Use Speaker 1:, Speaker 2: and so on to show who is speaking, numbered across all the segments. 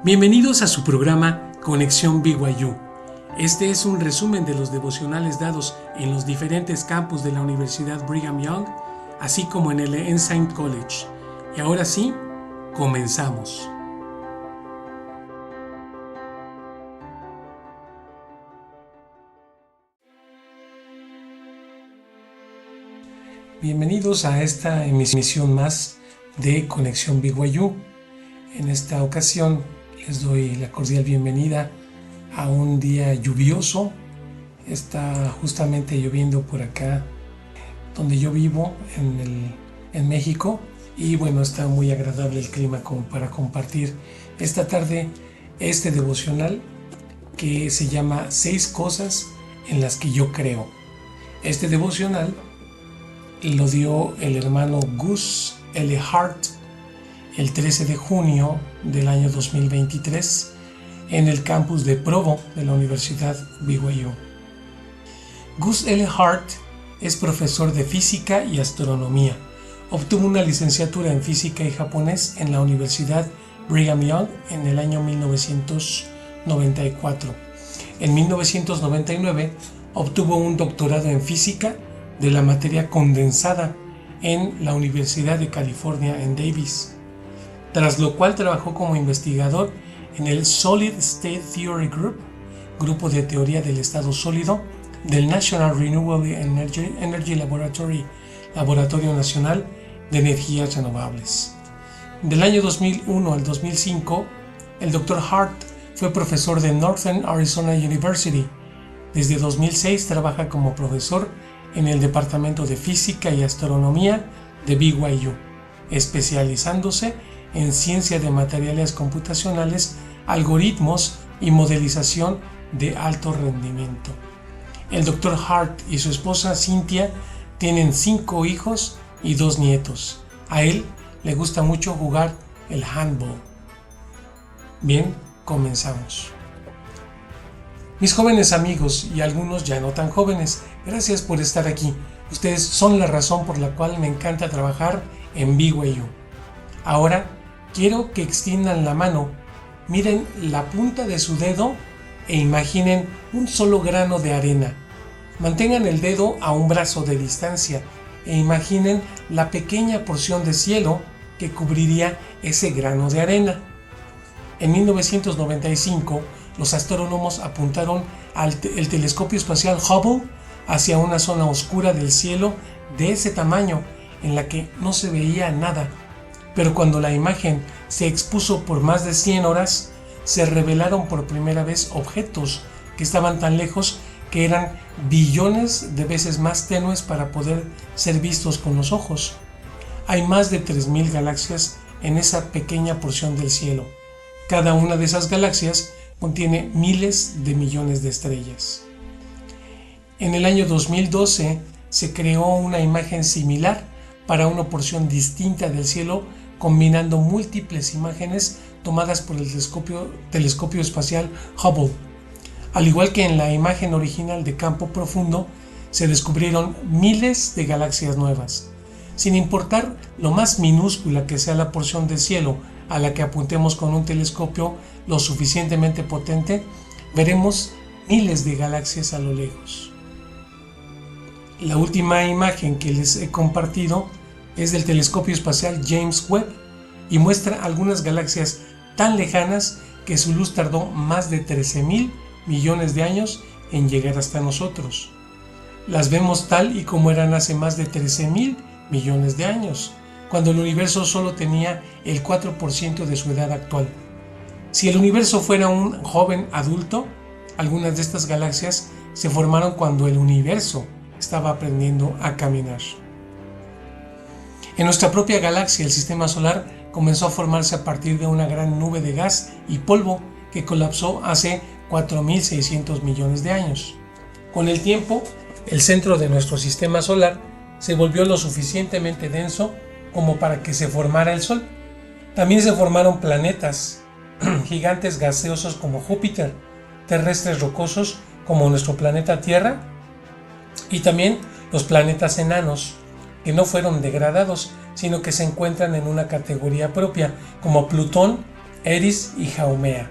Speaker 1: Bienvenidos a su programa Conexión BYU. Este es un resumen de los devocionales dados en los diferentes campus de la Universidad Brigham Young, así como en el Ensign College. Y ahora sí, comenzamos. Bienvenidos a esta emisión más de Conexión BYU. En esta ocasión les doy la cordial bienvenida a un día lluvioso. Está justamente lloviendo por acá donde yo vivo, en México, y bueno, está muy agradable el clima como para compartir esta tarde este devocional que se llama 6 cosas en las que yo creo. Este devocional lo dio el hermano Gus L. Hart el 13 de junio del año 2023 en el campus de Provo de la Universidad BYU. Gus L. Hart es profesor de física y astronomía. Obtuvo una licenciatura en física y japonés en la Universidad Brigham Young en el año 1994. En 1999 obtuvo un doctorado en física de la materia condensada en la Universidad de California en Davis, tras lo cual trabajó como investigador en el Solid State Theory Group, grupo de teoría del estado sólido del National Renewable Energy Laboratory, Laboratorio Nacional de Energías Renovables. Del año 2001 al 2005, el Dr. Hart fue profesor de Northern Arizona University. Desde 2006 trabaja como profesor en el Departamento de Física y Astronomía de BYU, especializándose en ciencia de materiales computacionales, algoritmos y modelización de alto rendimiento. El Dr. Hart y su esposa Cynthia tienen 5 hijos y 2 nietos. A él le gusta mucho jugar el handball. Bien, comenzamos. Mis jóvenes amigos y algunos ya no tan jóvenes, gracias por estar aquí. Ustedes son la razón por la cual me encanta trabajar en BYU. Ahora quiero que extiendan la mano, miren la punta de su dedo e imaginen un solo grano de arena. Mantengan el dedo a un brazo de distancia e imaginen la pequeña porción de cielo que cubriría ese grano de arena. En 1995, los astrónomos apuntaron el telescopio espacial Hubble hacia una zona oscura del cielo de ese tamaño en la que no se veía nada. Pero cuando la imagen se expuso por más de 100 horas, se revelaron por primera vez objetos que estaban tan lejos que eran billones de veces más tenues para poder ser vistos con los ojos. Hay más de 3000 galaxias en esa pequeña porción del cielo. Cada una de esas galaxias contiene miles de millones de estrellas. En el año 2012 se creó una imagen similar para una porción distinta del cielo, combinando múltiples imágenes tomadas por el telescopio espacial Hubble. Al igual que en la imagen original de campo profundo, se descubrieron miles de galaxias nuevas. Sin importar lo más minúscula que sea la porción del cielo a la que apuntemos con un telescopio lo suficientemente potente, veremos miles de galaxias a lo lejos. La última imagen que les he compartido es del telescopio espacial James Webb y muestra algunas galaxias tan lejanas que su luz tardó más de 13,000 millones de años en llegar hasta nosotros. Las vemos tal y como eran hace más de 13,000 millones de años, cuando el universo solo tenía el 4% de su edad actual. Si el universo fuera un joven adulto, algunas de estas galaxias se formaron cuando el universo estaba aprendiendo a caminar. En nuestra propia galaxia, el sistema solar comenzó a formarse a partir de una gran nube de gas y polvo que colapsó hace 4.600 millones de años. Con el tiempo, el centro de nuestro sistema solar se volvió lo suficientemente denso como para que se formara el Sol. También se formaron planetas, gigantes gaseosos como Júpiter, terrestres rocosos como nuestro planeta Tierra, y también los planetas enanos, que no fueron degradados, sino que se encuentran en una categoría propia, como Plutón Eris y Haumea.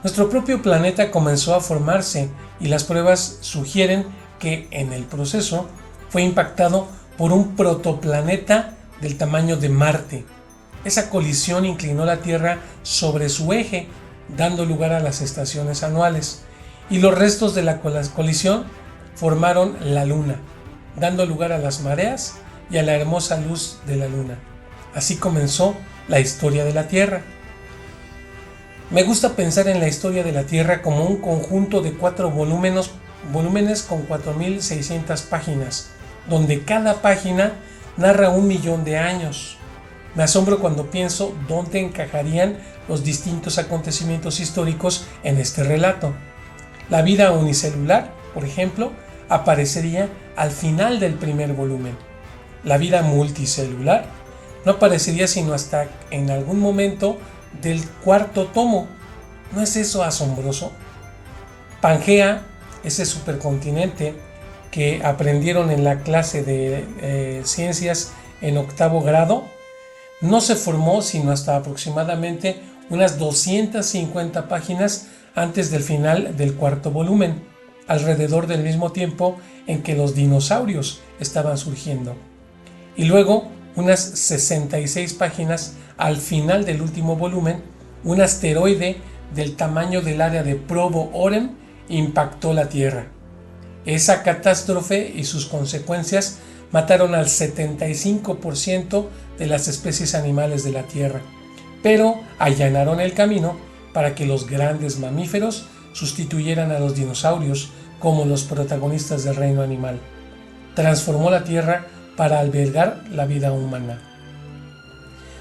Speaker 1: Nuestro propio planeta comenzó a formarse y las pruebas sugieren que en el proceso fue impactado por un protoplaneta del tamaño de Marte. Esa colisión inclinó la Tierra sobre su eje, dando lugar a las estaciones anuales, y los restos de la colisión formaron la Luna, dando lugar a las mareas y a la hermosa luz de la Luna. Así comenzó la historia de la Tierra. Me gusta pensar en la historia de la Tierra como un conjunto de 4 volúmenes con 4600 páginas, donde cada página narra 1.000.000 de años. Me asombro cuando pienso dónde encajarían los distintos acontecimientos históricos en este relato. La vida unicelular, por ejemplo, aparecería al final del primer volumen. La vida multicelular no aparecería sino hasta en algún momento del 4.º tomo. ¿No es eso asombroso? Pangea, ese supercontinente que aprendieron en la clase de ciencias en 8º grado, no se formó sino hasta aproximadamente unas 250 páginas antes del final del 4.º volumen, alrededor del mismo tiempo en que los dinosaurios estaban surgiendo. Y luego, unas 66 páginas al final del último volumen, un asteroide del tamaño del área de Provo-Orem impactó la Tierra. Esa catástrofe y sus consecuencias mataron al 75% de las especies animales de la Tierra, pero allanaron el camino para que los grandes mamíferos sustituyeran a los dinosaurios como los protagonistas del reino animal. Transformó la Tierra para albergar la vida humana.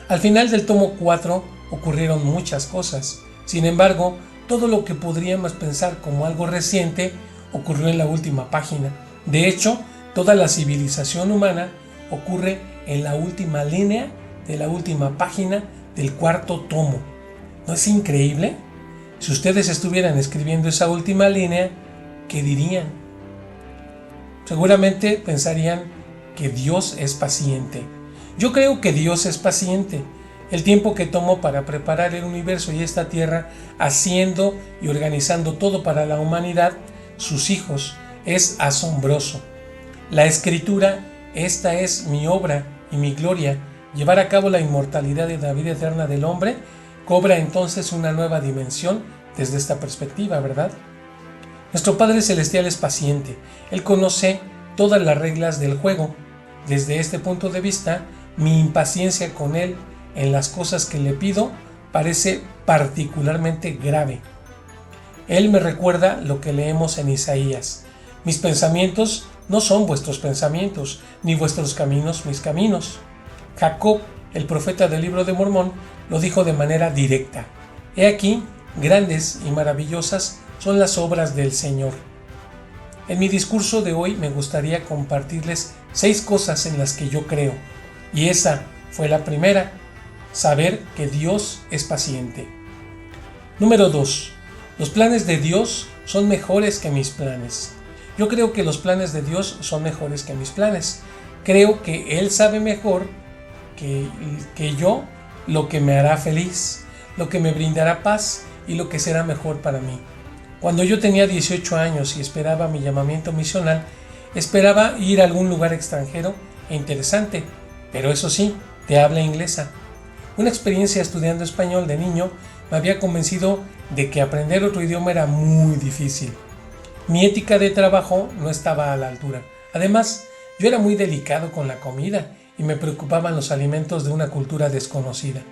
Speaker 1: Al final del tomo 4 ocurrieron muchas cosas. Sin embargo, todo lo que podríamos pensar como algo reciente ocurrió en la última página. De hecho, toda la civilización humana ocurre en la última línea de la última página del 4.º tomo. ¿No es increíble? Si ustedes estuvieran escribiendo esa última línea, ¿qué dirían? Seguramente pensarían que Dios es paciente. Yo creo que Dios es paciente. El tiempo que tomó para preparar el universo y esta tierra, haciendo y organizando todo para la humanidad, sus hijos, es asombroso. La escritura, esta es mi obra y mi gloria, llevar a cabo la inmortalidad y la vida eterna del hombre, cobra entonces una nueva dimensión desde esta perspectiva, ¿verdad? Nuestro Padre Celestial es paciente. Él conoce todas las reglas del juego. Desde este punto de vista, mi impaciencia con Él en las cosas que le pido parece particularmente grave. Él me recuerda lo que leemos en Isaías. Mis pensamientos no son vuestros pensamientos, ni vuestros caminos mis caminos. Jacob, el profeta del libro de Mormón, lo dijo de manera directa. He aquí, grandes y maravillosas son las obras del Señor. En mi discurso de hoy me gustaría compartirles 6 cosas en las que yo creo. Y esa fue la primera, saber que Dios es paciente. Número 2. Los planes de Dios son mejores que mis planes. Yo creo que los planes de Dios son mejores que mis planes. Creo que Él sabe mejor que yo lo que me hará feliz, lo que me brindará paz y lo que será mejor para mí. Cuando yo tenía 18 años y esperaba mi llamamiento misional, esperaba ir a algún lugar extranjero e interesante, pero eso sí, de habla inglesa. Una experiencia estudiando español de niño me había convencido de que aprender otro idioma era muy difícil. Mi ética de trabajo no estaba a la altura. Además, yo era muy delicado con la comida y me preocupaban los alimentos de una cultura desconocida.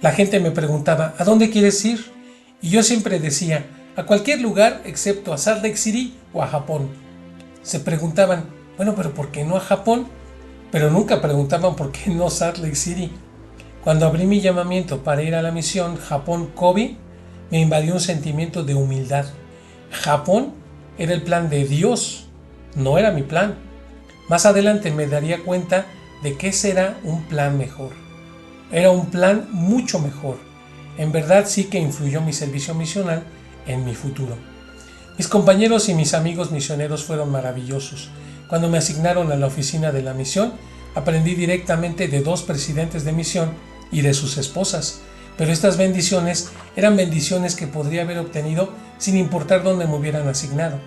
Speaker 1: La gente me preguntaba, ¿a dónde quieres ir? Y yo siempre decía, a cualquier lugar excepto a Salt Lake City o a Japón. Se preguntaban, bueno, pero ¿por qué no a Japón? Pero nunca preguntaban por qué no Salt Lake City. Cuando abrí mi llamamiento para ir a la misión Japón-Kobe, me invadió un sentimiento de humildad. Japón era el plan de Dios, no era mi plan. Más adelante me daría cuenta de que ese era un plan mejor. Era un plan mucho mejor. En verdad sí que influyó mi servicio misional en mi futuro. Mis compañeros y mis amigos misioneros fueron maravillosos. Cuando me asignaron a la oficina de la misión, aprendí directamente de 2 presidentes de misión y de sus esposas. pero estas bendiciones eran bendiciones que podría haber obtenido sin importar dónde me hubieran asignado.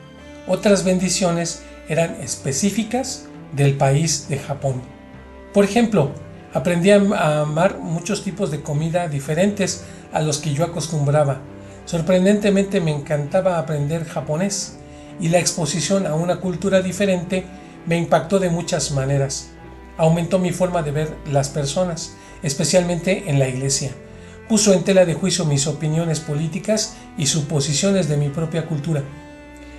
Speaker 1: Otras bendiciones eran específicas del país de Japón. Por ejemplo, aprendí a amar muchos tipos de comida diferentes a los que yo acostumbraba. Sorprendentemente me encantaba aprender japonés y la exposición a una cultura diferente me impactó de muchas maneras. Aumentó mi forma de ver las personas, especialmente en la iglesia. Puso en tela de juicio mis opiniones políticas y suposiciones de mi propia cultura.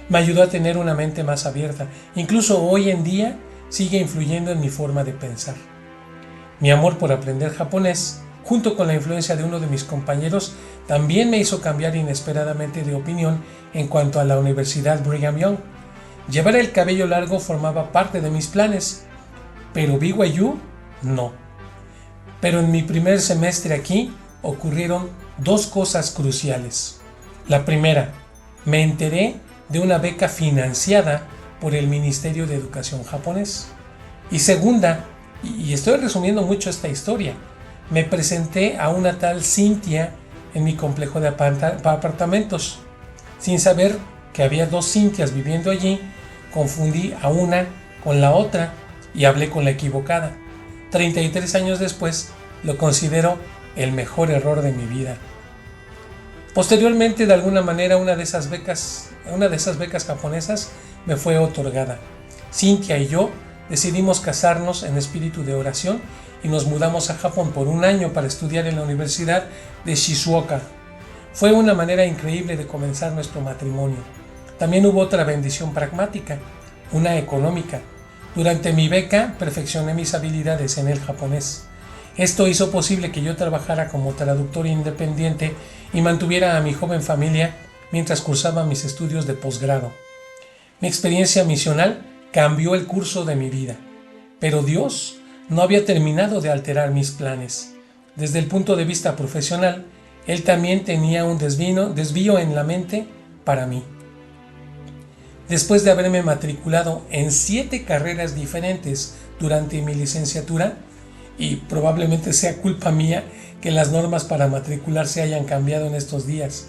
Speaker 1: Me ayudó a tener una mente más abierta. Incluso hoy en día sigue influyendo en mi forma de pensar. Mi amor por aprender japonés, junto con la influencia de uno de mis compañeros, también me hizo cambiar inesperadamente de opinión en cuanto a la Universidad Brigham Young. Llevar el cabello largo formaba parte de mis planes, pero BYU no. Pero en mi primer semestre aquí ocurrieron dos cosas cruciales. La primera, me enteré de una beca financiada por el Ministerio de Educación japonés. Y segunda, y estoy resumiendo mucho esta historia, me presenté a una tal Cynthia en mi complejo de apartamentos. Sin saber que había dos Cynthias viviendo allí, confundí a una con la otra y hablé con la equivocada. 33 años después, lo considero el mejor error de mi vida. Posteriormente, de alguna manera, una de esas becas japonesas me fue otorgada. Cynthia y yo decidimos casarnos en espíritu de oración y nos mudamos a Japón por un año para estudiar en la Universidad de Shizuoka. Fue una manera increíble de comenzar nuestro matrimonio. También hubo otra bendición pragmática, una económica. Durante mi beca perfeccioné mis habilidades en el japonés. Esto hizo posible que yo trabajara como traductor independiente y mantuviera a mi joven familia mientras cursaba mis estudios de posgrado. Mi experiencia misional cambió el curso de mi vida, pero Dios no había terminado de alterar mis planes. Desde el punto de vista profesional, Él también tenía un desvío en la mente para mí. Después de haberme matriculado en 7 carreras diferentes durante mi licenciatura, y probablemente sea culpa mía que las normas para matricularse hayan cambiado en estos días,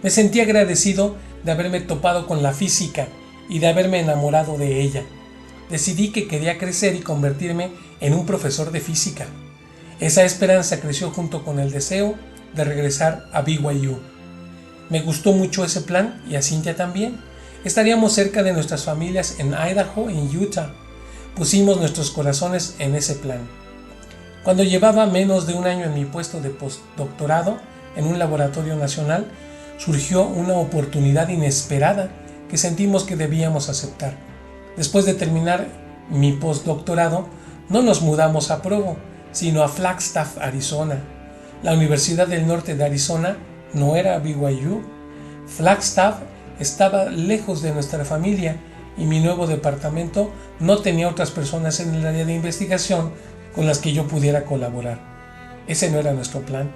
Speaker 1: me sentí agradecido de haberme topado con la física y de haberme enamorado de ella. Decidí que quería crecer y convertirme en un profesor de física. Esa esperanza creció junto con el deseo de regresar a BYU. Me gustó mucho ese plan y a Cynthia también. Estaríamos cerca de nuestras familias en Idaho y en Utah. Pusimos nuestros corazones en ese plan. Cuando llevaba menos de un año en mi puesto de postdoctorado en un laboratorio nacional, surgió una oportunidad inesperada que sentimos que debíamos aceptar. Después de terminar mi postdoctorado, no nos mudamos a Provo, sino a Flagstaff, Arizona. La Universidad del Norte de Arizona no era BYU. Flagstaff estaba lejos de nuestra familia y mi nuevo departamento no tenía otras personas en el área de investigación con las que yo pudiera colaborar. Ese no era nuestro plan.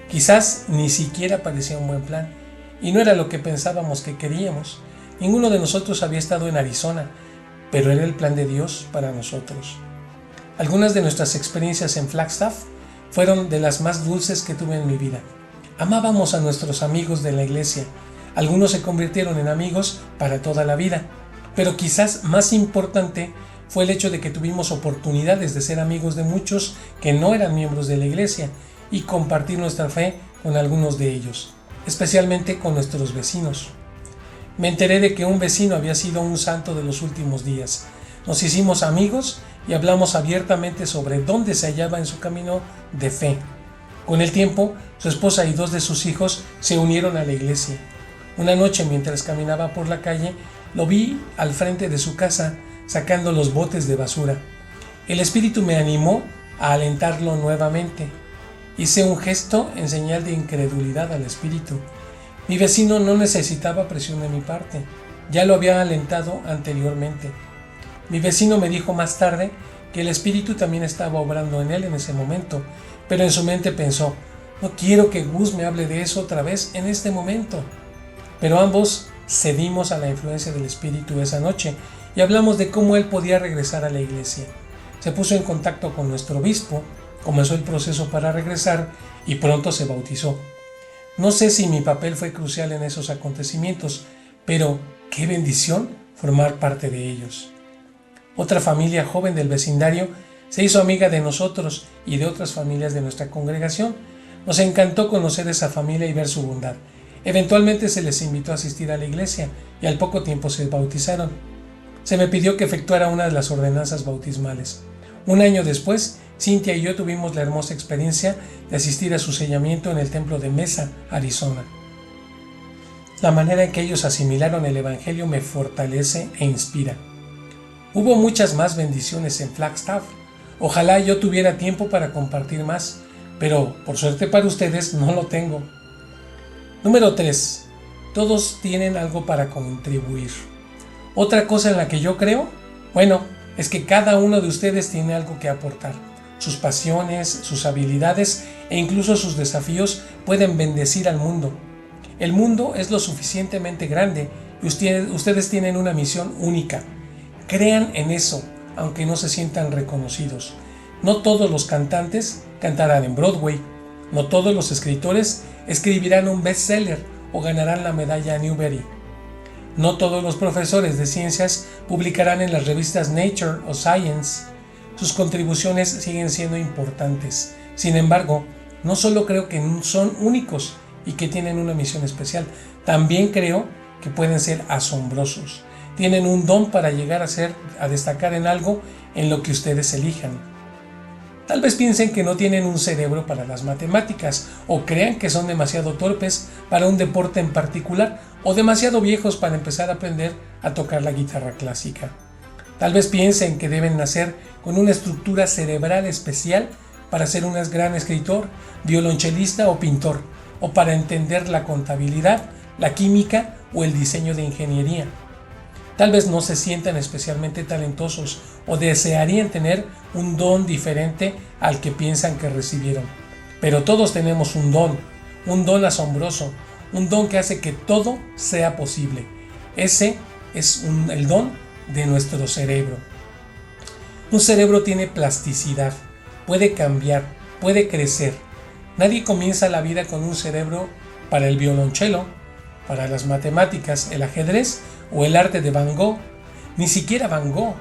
Speaker 1: Quizás ni siquiera parecía un buen plan, y no era lo que pensábamos que queríamos. Ninguno de nosotros había estado en Arizona, pero era el plan de Dios para nosotros. Algunas de nuestras experiencias en Flagstaff fueron de las más dulces que tuve en mi vida. Amábamos a nuestros amigos de la iglesia. Algunos se convirtieron en amigos para toda la vida, pero quizás más importante fue el hecho de que tuvimos oportunidades de ser amigos de muchos que no eran miembros de la iglesia y compartir nuestra fe con algunos de ellos, especialmente con nuestros vecinos. Me enteré de que un vecino había sido un santo de los últimos días. Nos hicimos amigos y hablamos abiertamente sobre dónde se hallaba en su camino de fe. Con el tiempo, su esposa y 2 de sus hijos se unieron a la iglesia. Una noche, mientras caminaba por la calle, lo vi al frente de su casa sacando los botes de basura. El Espíritu me animó a alentarlo nuevamente. Hice un gesto en señal de incredulidad al Espíritu. Mi vecino no necesitaba presión de mi parte, ya lo había alentado anteriormente. Mi vecino me dijo más tarde que el Espíritu también estaba obrando en él en ese momento, pero en su mente pensó, no quiero que Gus me hable de eso otra vez en este momento. Pero ambos cedimos a la influencia del Espíritu esa noche y hablamos de cómo él podía regresar a la iglesia. Se puso en contacto con nuestro obispo Comenzó el proceso para regresar y pronto se bautizó. No sé si mi papel fue crucial en esos acontecimientos, pero qué bendición formar parte de ellos. Otra familia joven del vecindario se hizo amiga de nosotros y de otras familias de nuestra congregación. Nos encantó conocer esa familia y ver su bondad. Eventualmente se les invitó a asistir a la iglesia y al poco tiempo se bautizaron. Se me pidió que efectuara una de las ordenanzas bautismales. Un año después, Cynthia y yo tuvimos la hermosa experiencia de asistir a su sellamiento en el templo de Mesa, Arizona. La manera en que ellos asimilaron el evangelio me fortalece e inspira. Hubo muchas más bendiciones en Flagstaff. Ojalá yo tuviera tiempo para compartir más, pero por suerte para ustedes no lo tengo. Número 3. Todos tienen algo para contribuir. Otra cosa en la que yo creo, es que cada uno de ustedes tiene algo que aportar. Sus pasiones, sus habilidades e incluso sus desafíos pueden bendecir al mundo. El mundo es lo suficientemente grande y ustedes tienen una misión única. Crean en eso, aunque no se sientan reconocidos. No todos los cantantes cantarán en Broadway. No todos los escritores escribirán un bestseller o ganarán la medalla Newbery. No todos los profesores de ciencias publicarán en las revistas Nature o Science. Sus contribuciones siguen siendo importantes. Sin embargo, no solo creo que son únicos y que tienen una misión especial, también creo que pueden ser asombrosos. Tienen un don para llegar a destacar en algo en lo que ustedes elijan. Tal vez piensen que no tienen un cerebro para las matemáticas o crean que son demasiado torpes para un deporte en particular o demasiado viejos para empezar a aprender a tocar la guitarra clásica. Tal vez piensen que deben nacer con una estructura cerebral especial para ser un gran escritor, violonchelista o pintor, o para entender la contabilidad, la química o el diseño de ingeniería. Tal vez no se sientan especialmente talentosos o desearían tener un don diferente al que piensan que recibieron. Pero todos tenemos un don asombroso, un don que hace que todo sea posible. Ese es el don de nuestro cerebro. Un cerebro tiene plasticidad, puede cambiar, puede crecer. Nadie comienza la vida con un cerebro para el violonchelo, para las matemáticas, el ajedrez o el arte de Van Gogh. Ni siquiera Van Gogh.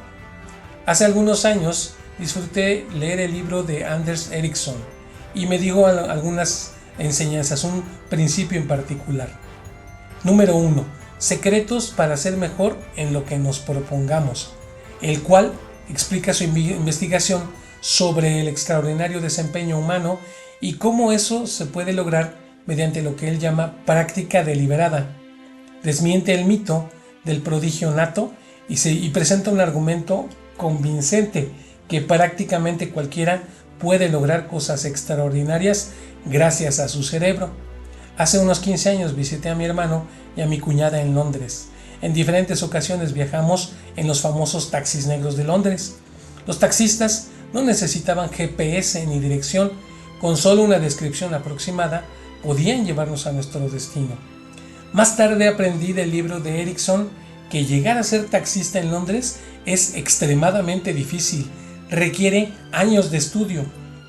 Speaker 1: Hace algunos años disfruté leer el libro de Anders Ericsson y me dio algunas enseñanzas, un principio en particular. Número 1. Secretos para ser mejor en lo que nos propongamos, el cual explica su investigación sobre el extraordinario desempeño humano y cómo eso se puede lograr mediante lo que él llama práctica deliberada. Desmiente el mito del prodigio nato y presenta un argumento convincente que prácticamente cualquiera puede lograr cosas extraordinarias gracias a su cerebro. Hace unos 15 años visité a mi hermano y a mi cuñada en Londres. En diferentes ocasiones viajamos en los famosos taxis negros de Londres. Los taxistas no necesitaban GPS ni dirección, con solo una descripción aproximada podían llevarnos a nuestro destino. Más tarde aprendí del libro de Ericsson que llegar a ser taxista en Londres es extremadamente difícil, requiere años de estudio,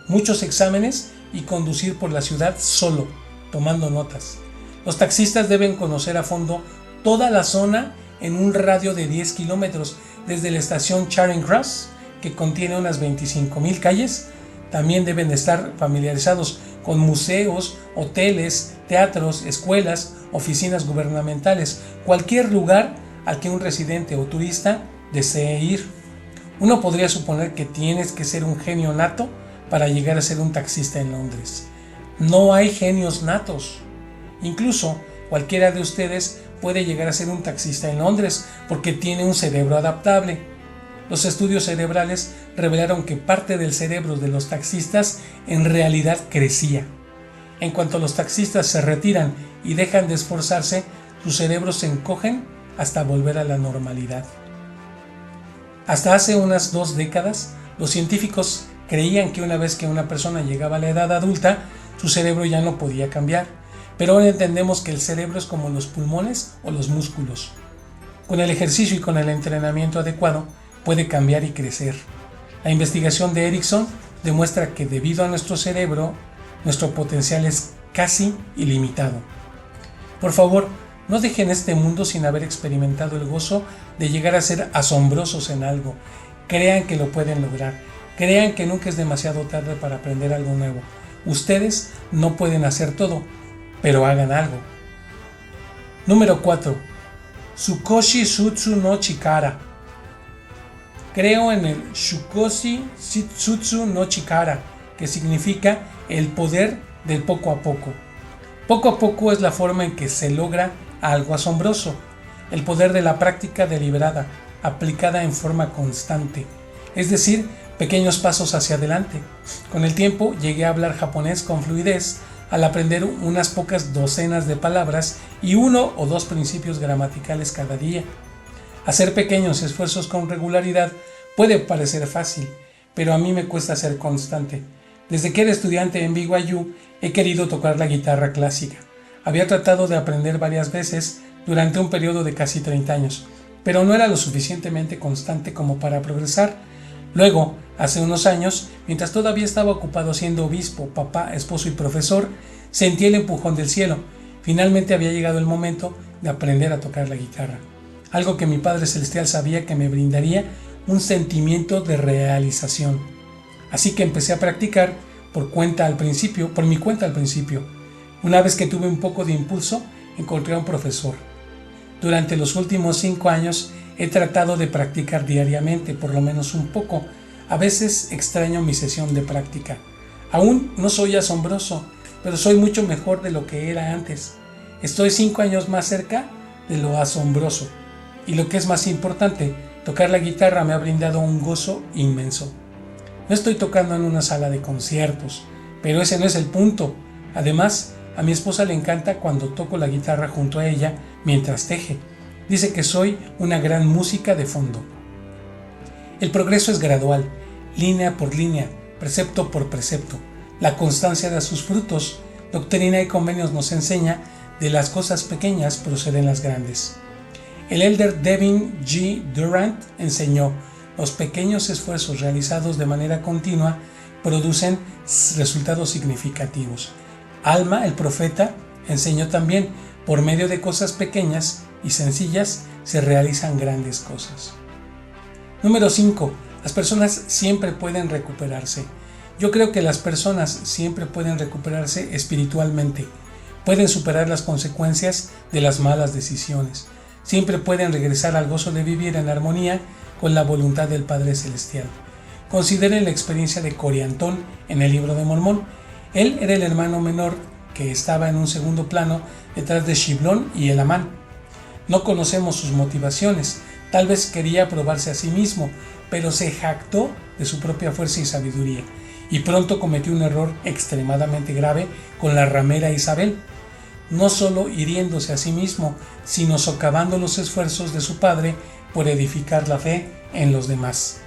Speaker 1: muchos exámenes y conducir por la ciudad solo, tomando notas. Los taxistas deben conocer a fondo toda la zona en un radio de 10 kilómetros, desde la estación Charing Cross, que contiene unas 25,000 calles. También deben estar familiarizados con museos, hoteles, teatros, escuelas, oficinas gubernamentales, cualquier lugar al que un residente o turista desee ir. Uno podría suponer que tienes que ser un genio nato para llegar a ser un taxista en Londres. No hay genios natos. Incluso cualquiera de ustedes puede llegar a ser un taxista en Londres porque tiene un cerebro adaptable. Los estudios cerebrales revelaron que parte del cerebro de los taxistas en realidad crecía. En cuanto los taxistas se retiran y dejan de esforzarse, sus cerebros se encogen hasta volver a la normalidad. Hasta hace unas 2 décadas, los científicos creían que una vez que una persona llegaba a la edad adulta, su cerebro ya no podía cambiar. Pero ahora entendemos que el cerebro es como los pulmones o los músculos. Con el ejercicio y con el entrenamiento adecuado, puede cambiar y crecer. La investigación de Ericsson demuestra que debido a nuestro cerebro, nuestro potencial es casi ilimitado. Por favor, no dejen este mundo sin haber experimentado el gozo de llegar a ser asombrosos en algo. Crean que lo pueden lograr. Crean que nunca es demasiado tarde para aprender algo nuevo. Ustedes no pueden hacer todo, pero hagan algo. Número 4. Shukoshi Shutsu no Chikara. Creo en el Shukoshi Shutsu no Chikara, que significa el poder del poco a poco. Poco a poco es la forma en que se logra algo asombroso, el poder de la práctica deliberada, aplicada en forma constante, es decir, pequeños pasos hacia adelante. Con el tiempo llegué a hablar japonés con fluidez al aprender unas pocas docenas de palabras y 1 o 2 principios gramaticales cada día. Hacer pequeños esfuerzos con regularidad puede parecer fácil, pero a mí me cuesta ser constante. Desde que era estudiante en BYU he querido tocar la guitarra clásica. Había tratado de aprender varias veces durante un periodo de casi 30 años, pero no era lo suficientemente constante como para progresar. Luego, hace unos años, mientras todavía estaba ocupado siendo obispo, papá, esposo y profesor, sentí el empujón del cielo. Finalmente había llegado el momento de aprender a tocar la guitarra, algo que mi Padre Celestial sabía que me brindaría un sentimiento de realización. Así que empecé a practicar por mi cuenta al principio. Una vez que tuve un poco de impulso, encontré a un profesor. Durante los últimos 5 años he tratado de practicar diariamente, por lo menos un poco. A veces extraño mi sesión de práctica. Aún no soy asombroso, pero soy mucho mejor de lo que era antes. Estoy 5 años más cerca de lo asombroso. Y lo que es más importante, tocar la guitarra me ha brindado un gozo inmenso. No estoy tocando en una sala de conciertos, pero ese no es el punto. Además, a mi esposa le encanta cuando toco la guitarra junto a ella mientras teje. Dice que soy una gran música de fondo. El progreso es gradual, línea por línea, precepto por precepto. La constancia da sus frutos. Doctrina y Convenios nos enseña: de las cosas pequeñas proceden las grandes. El elder Devin G. Durant enseñó: los pequeños esfuerzos realizados de manera continua producen resultados significativos. Alma, el profeta, enseñó también: por medio de cosas pequeñas y sencillas se realizan grandes cosas. Número 5. Las personas siempre pueden recuperarse. Yo creo que las personas siempre pueden recuperarse espiritualmente. Pueden superar las consecuencias de las malas decisiones. Siempre pueden regresar al gozo de vivir en armonía con la voluntad del Padre Celestial. Consideren la experiencia de Coriantón en el Libro de Mormón. Él era el hermano menor que estaba en un segundo plano detrás de Shiblón y Elamán. No conocemos sus motivaciones. Tal vez quería probarse a sí mismo, pero se jactó de su propia fuerza y sabiduría, y pronto cometió un error extremadamente grave con la ramera Isabel, no solo hiriéndose a sí mismo, sino socavando los esfuerzos de su padre por edificar la fe en los demás.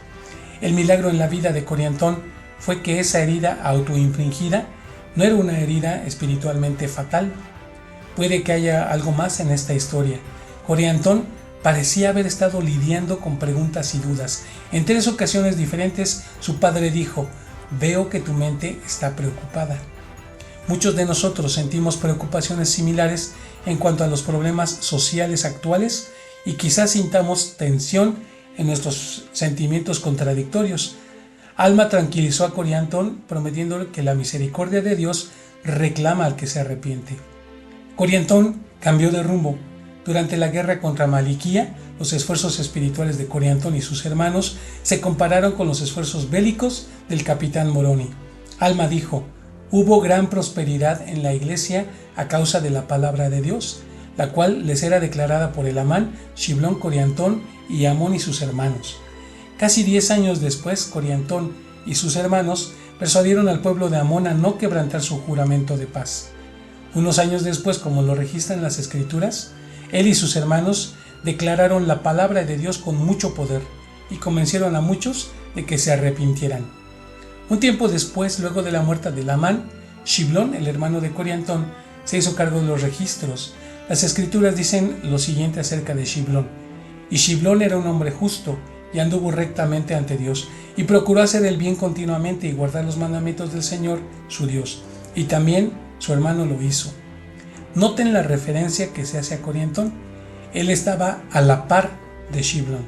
Speaker 1: El milagro en la vida de Coriantón fue que esa herida autoinfligida no era una herida espiritualmente fatal. Puede que haya algo más en esta historia. Coriantón parecía haber estado lidiando con preguntas y dudas. En 3 ocasiones diferentes su padre dijo: veo que tu mente está preocupada. Muchos de nosotros sentimos preocupaciones similares en cuanto a los problemas sociales actuales y quizás sintamos tensión en nuestros sentimientos contradictorios. Alma tranquilizó a Coriantón prometiéndole que la misericordia de Dios reclama al que se arrepiente. Coriantón cambió de rumbo. Durante la guerra contra Maliquía, los esfuerzos espirituales de Coriantón y sus hermanos se compararon con los esfuerzos bélicos del capitán Moroni. Alma dijo: hubo gran prosperidad en la iglesia a causa de la palabra de Dios, la cual les era declarada por Elamán, Shiblón, Coriantón y Amón y sus hermanos. Casi 10 años después, Coriantón y sus hermanos persuadieron al pueblo de Amón a no quebrantar su juramento de paz. Unos años después, como lo registran las Escrituras, él y sus hermanos declararon la palabra de Dios con mucho poder y convencieron a muchos de que se arrepintieran. Un tiempo después, luego de la muerte de Elamán, Shiblón, el hermano de Coriantón, se hizo cargo de los registros. Las Escrituras dicen lo siguiente acerca de Shiblón: y Shiblón era un hombre justo, y anduvo rectamente ante Dios, y procuró hacer el bien continuamente y guardar los mandamientos del Señor, su Dios. Y también su hermano lo hizo. Noten la referencia que se hace a Corientón. Él estaba a la par de Shiblón.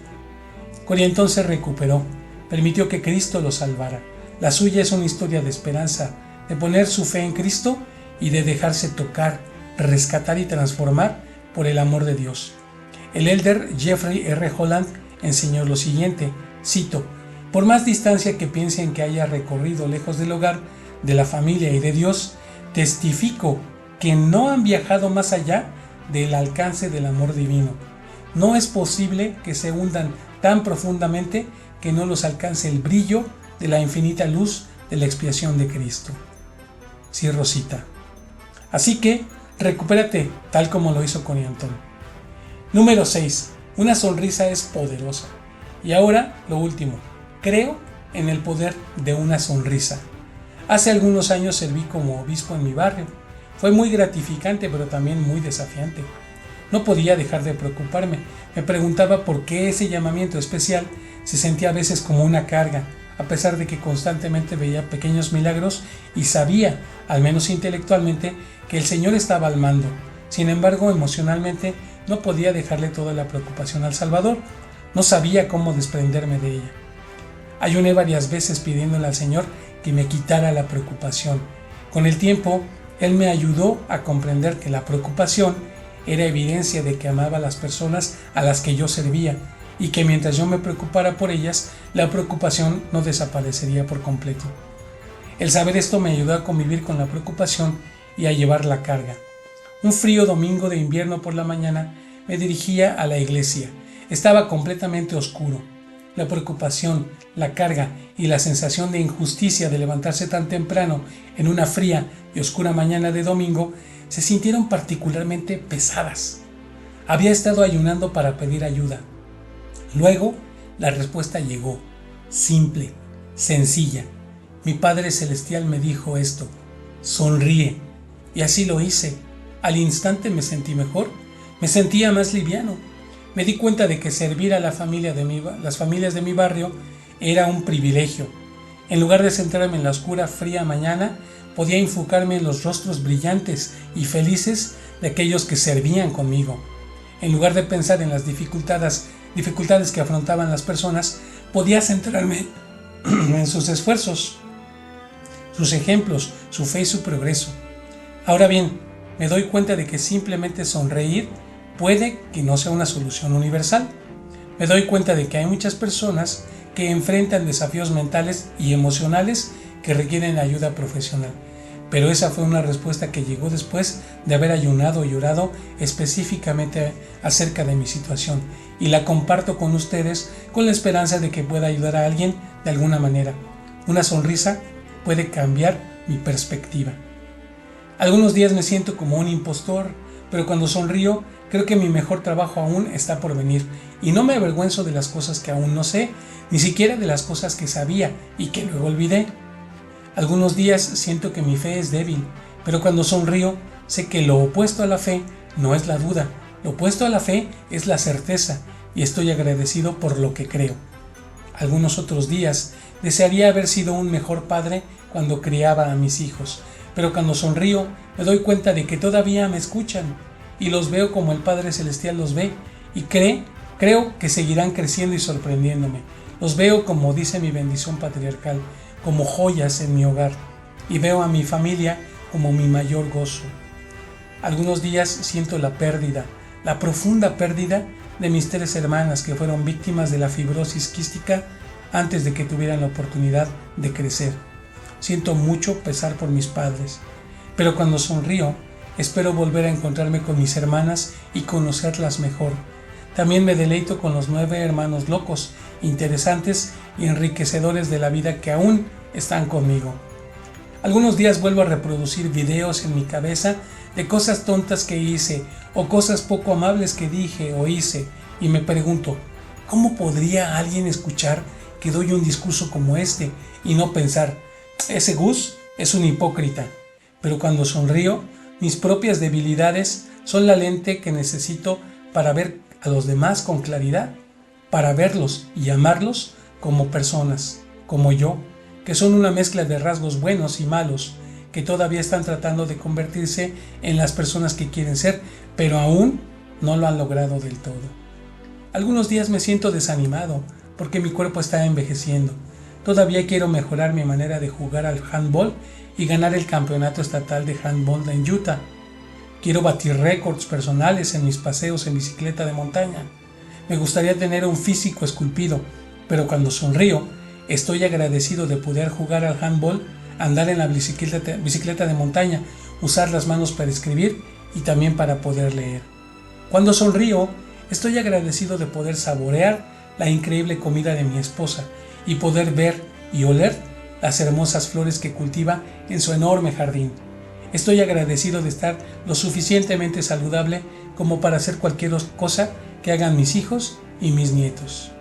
Speaker 1: Corientón se recuperó, permitió que Cristo lo salvara. La suya es una historia de esperanza, de poner su fe en Cristo y de dejarse tocar, rescatar y transformar por el amor de Dios. El elder Jeffrey R. Holland enseñó lo siguiente, cito: por más distancia que piensen que haya recorrido lejos del hogar, de la familia y de Dios, testifico que no han viajado más allá del alcance del amor divino. No es posible que se hundan tan profundamente que no los alcance el brillo de la infinita luz de la expiación de Cristo. Cierro cita. Así que, recupérate tal como lo hizo Corientón. Número 6. Una sonrisa es poderosa. Y ahora, lo último. Creo en el poder de una sonrisa. Hace algunos años serví como obispo en mi barrio. Fue muy gratificante, pero también muy desafiante. No podía dejar de preocuparme. Me preguntaba por qué ese llamamiento especial se sentía a veces como una carga, a pesar de que constantemente veía pequeños milagros y sabía, al menos intelectualmente, que el Señor estaba al mando. Sin embargo, emocionalmente no podía dejarle toda la preocupación al Salvador. No sabía cómo desprenderme de ella. Ayuné varias veces pidiéndole al Señor que me quitara la preocupación. Con el tiempo, Él me ayudó a comprender que la preocupación era evidencia de que amaba a las personas a las que yo servía y que mientras yo me preocupara por ellas, la preocupación no desaparecería por completo. El saber esto me ayudó a convivir con la preocupación y a llevar la carga. Un frío domingo de invierno por la mañana me dirigía a la iglesia. Estaba completamente oscuro. La preocupación, la carga y la sensación de injusticia de levantarse tan temprano en una fría y oscura mañana de domingo se sintieron particularmente pesadas. Había estado ayunando para pedir ayuda. Luego, la respuesta llegó, simple, sencilla. Mi Padre Celestial me dijo esto: sonríe. Y así lo hice. Al instante me sentí mejor, me sentía más liviano. Me di cuenta de que servir a las familias de mi barrio era un privilegio. En lugar de centrarme en la oscura, fría mañana, podía enfocarme en los rostros brillantes y felices de aquellos que servían conmigo. En lugar de pensar en las dificultades que afrontaban las personas, podía centrarme en sus esfuerzos, sus ejemplos, su fe y su progreso. Ahora bien, me doy cuenta de que simplemente sonreír puede que no sea una solución universal. Me doy cuenta de que hay muchas personas que enfrentan desafíos mentales y emocionales que requieren ayuda profesional. Pero esa fue una respuesta que llegó después de haber ayunado y orado específicamente acerca de mi situación, y la comparto con ustedes con la esperanza de que pueda ayudar a alguien de alguna manera. Una sonrisa puede cambiar mi perspectiva. Algunos días me siento como un impostor, pero cuando sonrío creo que mi mejor trabajo aún está por venir, y no me avergüenzo de las cosas que aún no sé, ni siquiera de las cosas que sabía y que luego olvidé. Algunos días siento que mi fe es débil, pero cuando sonrío sé que lo opuesto a la fe no es la duda, lo opuesto a la fe es la certeza, y estoy agradecido por lo que creo. Algunos otros días desearía haber sido un mejor padre cuando criaba a mis hijos, pero cuando sonrío me doy cuenta de que todavía me escuchan y los veo como el Padre Celestial los ve, y creo que seguirán creciendo y sorprendiéndome. Los veo, como dice mi bendición patriarcal, como joyas en mi hogar, y veo a mi familia como mi mayor gozo. Algunos días siento la profunda pérdida de mis 3 hermanas que fueron víctimas de la fibrosis quística antes de que tuvieran la oportunidad de crecer. Siento mucho pesar por mis padres, pero cuando sonrío, espero volver a encontrarme con mis hermanas y conocerlas mejor. También me deleito con los 9 hermanos locos, interesantes y enriquecedores de la vida que aún están conmigo. Algunos días vuelvo a reproducir videos en mi cabeza de cosas tontas que hice o cosas poco amables que dije o hice, y me pregunto, ¿cómo podría alguien escuchar que doy un discurso como este y no pensar, ese Gus es un hipócrita? Pero cuando sonrío, mis propias debilidades son la lente que necesito para ver a los demás con claridad. para verlos y amarlos como personas, como yo, que son una mezcla de rasgos buenos y malos, que todavía están tratando de convertirse en las personas que quieren ser, pero aún no lo han logrado del todo. Algunos días me siento desanimado porque mi cuerpo está envejeciendo. Todavía quiero mejorar mi manera de jugar al handball y ganar el campeonato estatal de handball en Utah. Quiero batir récords personales en mis paseos en bicicleta de montaña. Me gustaría tener un físico esculpido, pero cuando sonrío, estoy agradecido de poder jugar al handball, andar en la bicicleta de montaña, usar las manos para escribir y también para poder leer. Cuando sonrío, estoy agradecido de poder saborear la increíble comida de mi esposa y poder ver y oler las hermosas flores que cultiva en su enorme jardín. Estoy agradecido de estar lo suficientemente saludable como para hacer cualquier cosa que hagan mis hijos y mis nietos.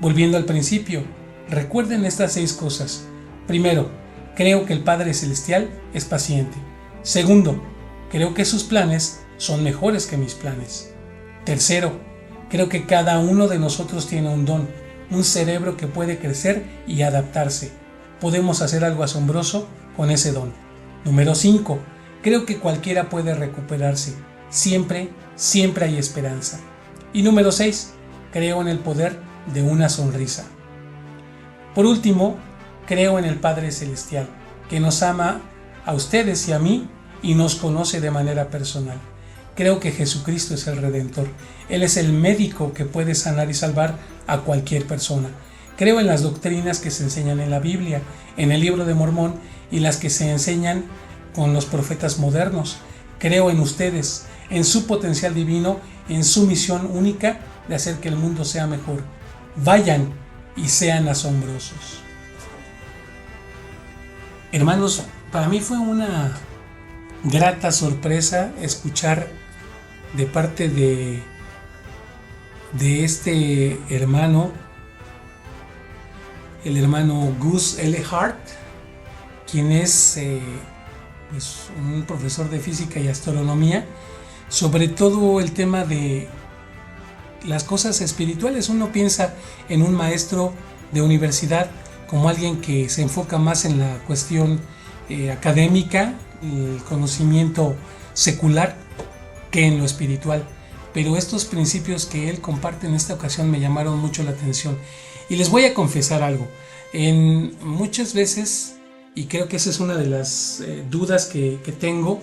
Speaker 1: Volviendo al principio, recuerden estas 6 cosas. Primero, creo que el Padre Celestial es paciente. Segundo, creo que sus planes son mejores que mis planes. Tercero, creo que cada uno de nosotros tiene un don, un cerebro que puede crecer y adaptarse. Podemos hacer algo asombroso con ese don. Número 5, creo que cualquiera puede recuperarse. Siempre hay esperanza. Y número 6, creo en el poder de una sonrisa. Por último, creo en el Padre Celestial, que nos ama a ustedes y a mí y nos conoce de manera personal. Creo que Jesucristo es el Redentor. Él es el médico que puede sanar y salvar a cualquier persona. Creo en las doctrinas que se enseñan en la Biblia, en el Libro de Mormón y las que se enseñan con los profetas modernos. Creo en ustedes, en su potencial divino, en su misión única de hacer que el mundo sea mejor. Vayan y sean asombrosos. Hermanos, para mí fue una grata sorpresa escuchar de parte de este hermano, el hermano Gus L. Hart, quien es un profesor de física y astronomía, sobre todo el tema de las cosas espirituales. Uno piensa en un maestro de universidad como alguien que se enfoca más en la cuestión académica, el conocimiento secular, que en lo espiritual. Pero estos principios que él comparte en esta ocasión me llamaron mucho la atención. Y les voy a confesar algo. Muchas veces, y creo que esa es una de las dudas que tengo,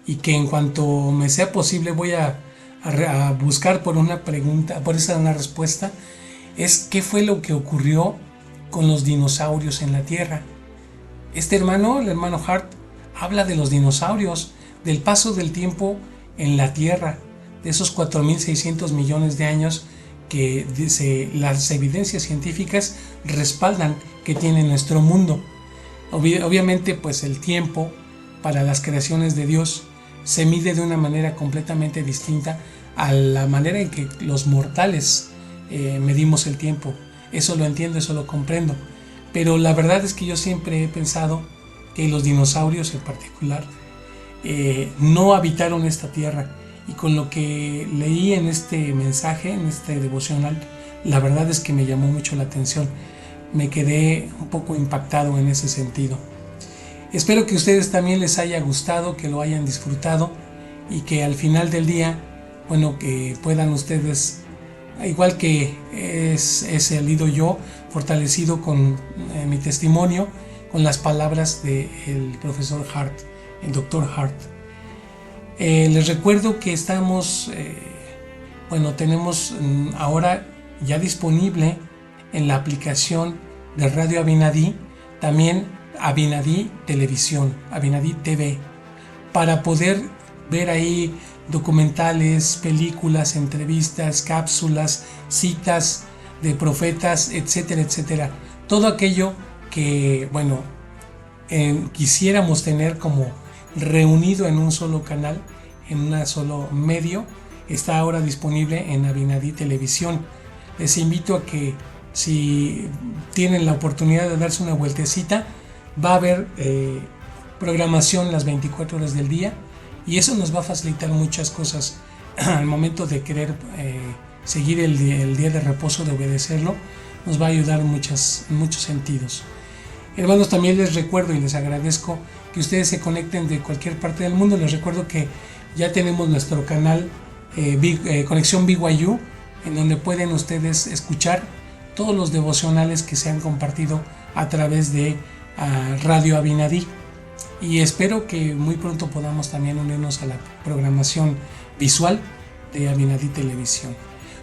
Speaker 1: y que en cuanto me sea posible voy a buscar por una respuesta, es qué fue lo que ocurrió con los dinosaurios en la Tierra. Este hermano, el hermano Hart, habla de los dinosaurios, del paso del tiempo en la Tierra, de esos 4.600 millones de años que las evidencias científicas respaldan que tiene nuestro mundo. Obviamente, pues el tiempo para las creaciones de Dios se mide de una manera completamente distinta a la manera en que los mortales medimos el tiempo. Eso lo entiendo, eso lo comprendo. Pero la verdad es que yo siempre he pensado que los dinosaurios en particular no habitaron esta tierra. Y con lo que leí en este mensaje, en este devocional, la verdad es que me llamó mucho la atención. Me quedé un poco impactado en ese sentido. Espero que a ustedes también les haya gustado, que lo hayan disfrutado y que al final del día, bueno, que puedan ustedes, igual que he salido yo, fortalecido con mi testimonio, con las palabras del profesor Hart, el doctor Hart. Les recuerdo que tenemos ahora ya disponible en la aplicación de Radio Abinadí, también Abinadí Televisión, Abinadí TV, para poder ver ahí documentales, películas, entrevistas, cápsulas, citas de profetas, etcétera, etcétera. Todo aquello que, quisiéramos tener como reunido en un solo canal, en un solo medio, está ahora disponible en Abinadí Televisión. Les invito a que, si tienen la oportunidad de darse una vueltecita, va a haber programación las 24 horas del día, y eso nos va a facilitar muchas cosas al momento de querer seguir el día de reposo, de obedecerlo, nos va a ayudar en muchos sentidos. Hermanos, también les recuerdo y les agradezco que ustedes se conecten de cualquier parte del mundo. Les recuerdo que ya tenemos nuestro canal Conexión BYU, en donde pueden ustedes escuchar todos los devocionales que se han compartido a través de Radio Abinadí. Y espero que muy pronto podamos también unirnos a la programación visual de Abinadí Televisión.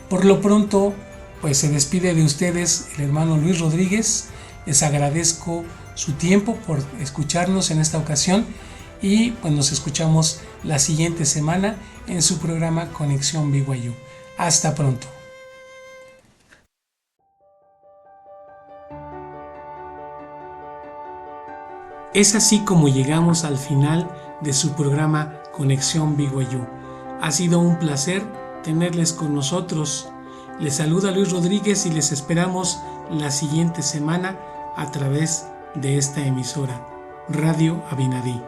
Speaker 1: Por lo pronto, pues se despide de ustedes el hermano Luis Rodríguez. Les agradezco su tiempo por escucharnos en esta ocasión y pues nos escuchamos la siguiente semana en su programa Conexión BYU. Hasta pronto. Es así como llegamos al final de su programa Conexión BYU. Ha sido un placer tenerles con nosotros. Les saluda Luis Rodríguez y les esperamos la siguiente semana a través de esta emisora, Radio Abinadí.